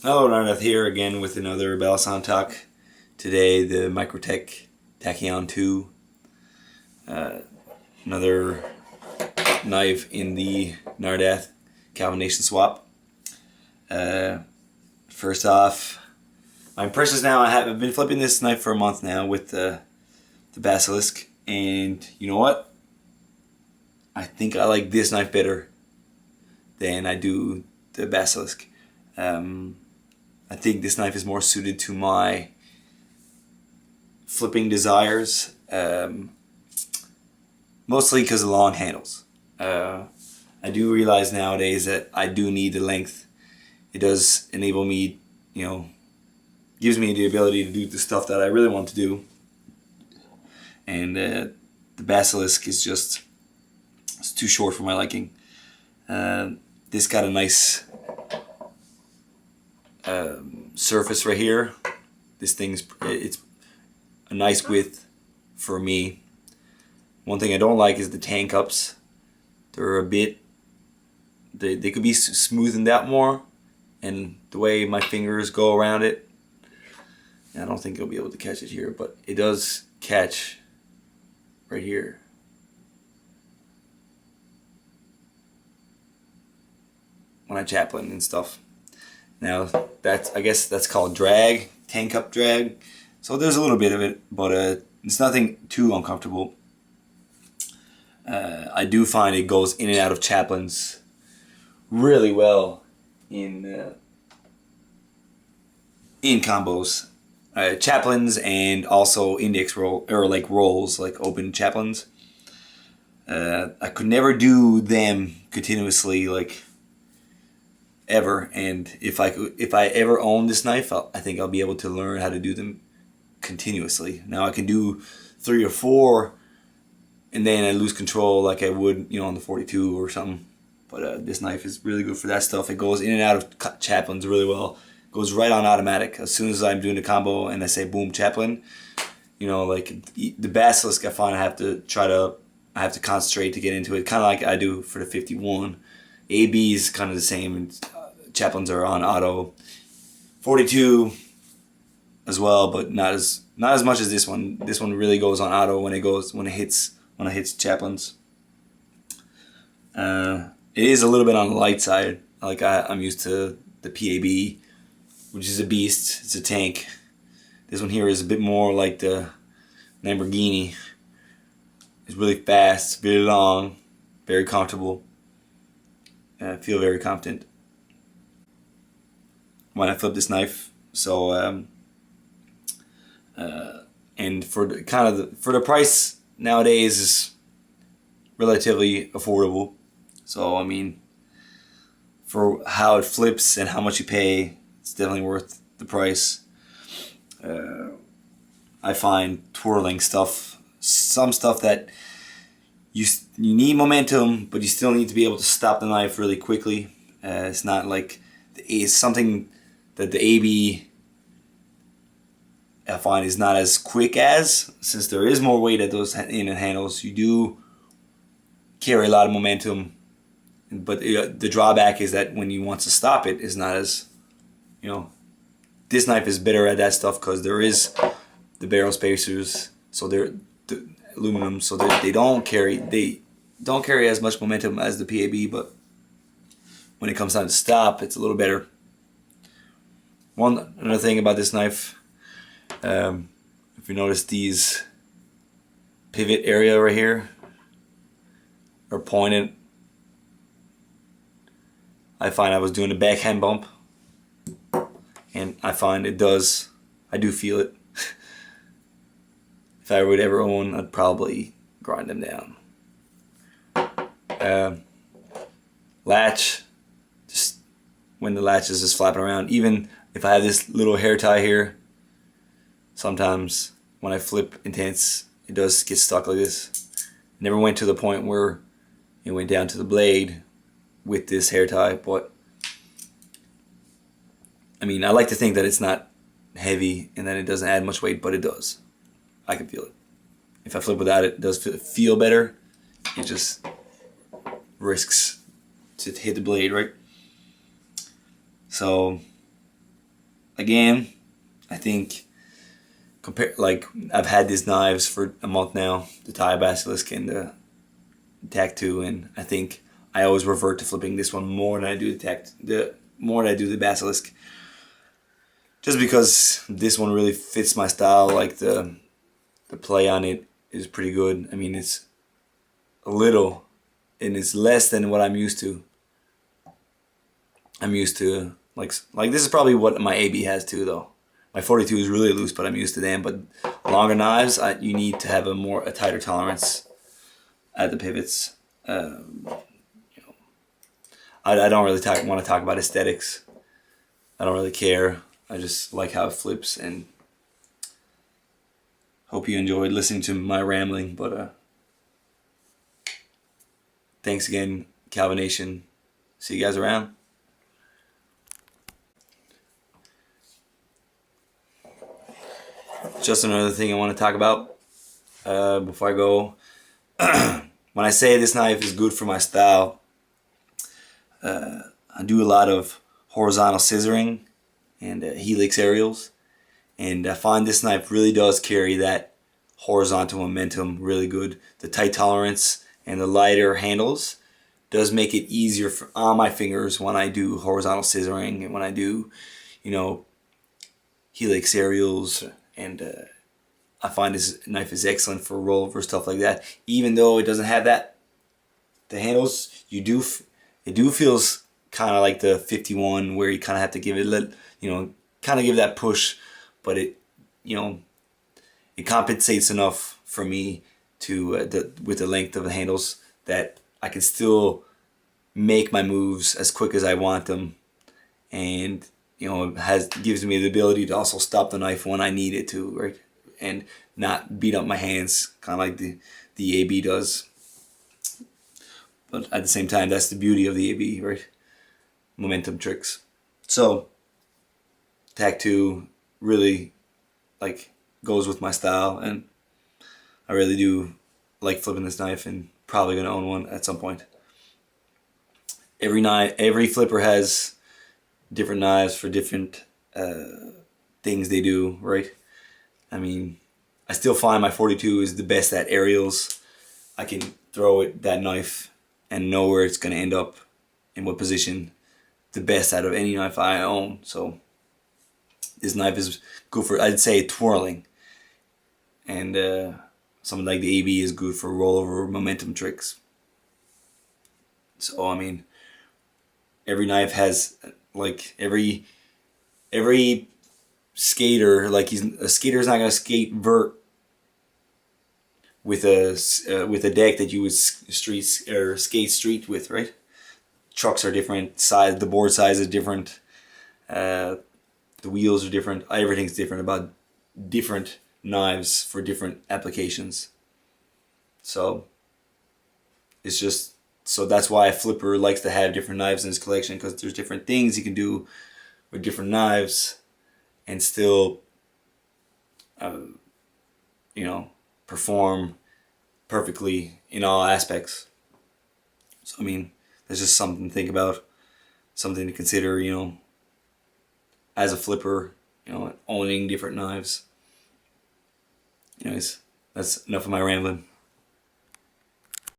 Hello, Narnath here again with another Balisong talk. Today, the Microtech Tachyon 2. Another knife in the Nardath combination swap. First off, my impressions now, I've been flipping this knife for a month now with the Basilisk, and you know what? I think I like this knife better than I do the Basilisk. I think this knife is more suited to my flipping desires, mostly because of long handles. I do realize nowadays that I do need the length. It does enable me, gives me the ability to do the stuff that I really want to do. And the Basilisk is just, it's too short for my liking. This got a nice surface right here. It's a nice width for me. One thing I don't like is the tan cups. They're a bit, they could be smoothened out more, and the way my fingers go around it, I don't think you'll be able to catch it here, but it does catch right here. When I chaplain and stuff. Now I guess that's called drag, tan cup drag. So there's a little bit of it, but it's nothing too uncomfortable. I do find it goes in and out of chaplains really well in combos, chaplains, and also index roll or like rolls, like open chaplains. I could never do them continuously, like ever, and if I ever own this knife, I think I'll be able to learn how to do them continuously. Now I can do 3 or 4, and then I lose control like I would, on the 42 or something. But this knife is really good for that stuff. It goes in and out of chaplains really well. It goes right on automatic. As soon as I'm doing the combo and I say boom chaplain, like the Basilisk, I find I have to concentrate to get into it, kind of like I do for the 51. AB is kind of the same. Chaplains are on auto. 42 as well, but not as much as this one. This one really goes on auto when it hits chaplains. It is a little bit on the light side. Like I'm used to the PAB, which is a beast. It's a tank. This one here is a bit more like the Lamborghini. It's really fast, very long, very comfortable. I feel very confident when I flip this knife. So and for the price nowadays is relatively affordable. So I mean, for how it flips and how much you pay, it's definitely worth the price. I find twirling stuff, some stuff that you need momentum, but you still need to be able to stop the knife really quickly. It's not like it's something that the AB, I find, is not as quick as, since there is more weight at those inner handles. You do carry a lot of momentum, but the drawback is that when you want to stop it, is not as, this knife is better at that stuff because there is the barrel spacers, so they're aluminum, so they don't carry as much momentum as the PAB, but when it comes time to stop, it's a little better. Another thing about this knife, if you notice these pivot area right here are pointed, I find I was doing a backhand bump, and I find I do feel it. If I would ever own, I'd probably grind them down. Latch, just when the latch is just flapping around, even if I have this little hair tie here, sometimes when I flip intense, it does get stuck like this. Never went to the point where it went down to the blade with this hair tie, but I mean, I like to think that it's not heavy and that it doesn't add much weight, but it does. I can feel it. If I flip without it, it does feel better. It just risks to hit the blade, right? So again, I think like I've had these knives for a month now, the Thai Basilisk and the Tachyon, and I think I always revert to flipping this one more than I do the more than I do the Basilisk, just because this one really fits my style. Like the play on it is pretty good. I mean, it's a little, and it's less than what I'm used to. I'm used to like this is probably what my AB has too, though. My 42 is really loose, but I'm used to them. But longer knives, you need to have a tighter tolerance at the pivots. I don't really want to talk about aesthetics. I don't really care. I just like how it flips, and hope you enjoyed listening to my rambling. But thanks again, Calvin Nation. See you guys around. Just another thing I want to talk about before I go. When I say this knife is good for my style, I do a lot of horizontal scissoring and helix aerials, and I find this knife really does carry that horizontal momentum really good. The tight tolerance and the lighter handles does make it easier on my fingers when I do horizontal scissoring and when I do, helix aerials, and I find this knife is excellent for rollover stuff like that. Even though it doesn't have that, the handles, it do feels kind of like the 51, where you kind of have to give it kind of give that push, but it compensates enough for me to with the length of the handles that I can still make my moves as quick as I want them, and it gives me the ability to also stop the knife when I need it to, right, and not beat up my hands, kind of like the AB does. But at the same time, that's the beauty of the AB, right? Momentum tricks. So Tachyon really goes with my style, and I really do like flipping this knife, and probably gonna own one at some point. Every flipper has different knives for different things they do, right? I mean, I still find my 42 is the best at aerials. I can throw that knife and know where it's gonna end up, in what position, the best out of any knife I own. So this knife is good for, I'd say, twirling, and something like the AB is good for rollover momentum tricks. So I mean, every knife has every skater, a skater's not gonna skate vert with a deck that you would skate street with, right? Trucks are different, the board size is different, the wheels are different, everything's different about different knives for different applications. So it's just, so that's why a flipper likes to have different knives in his collection, because there's different things you can do with different knives and still perform perfectly in all aspects. So I mean, that's just something to think about, something to consider, as a flipper, owning different knives. Anyways, that's enough of my rambling.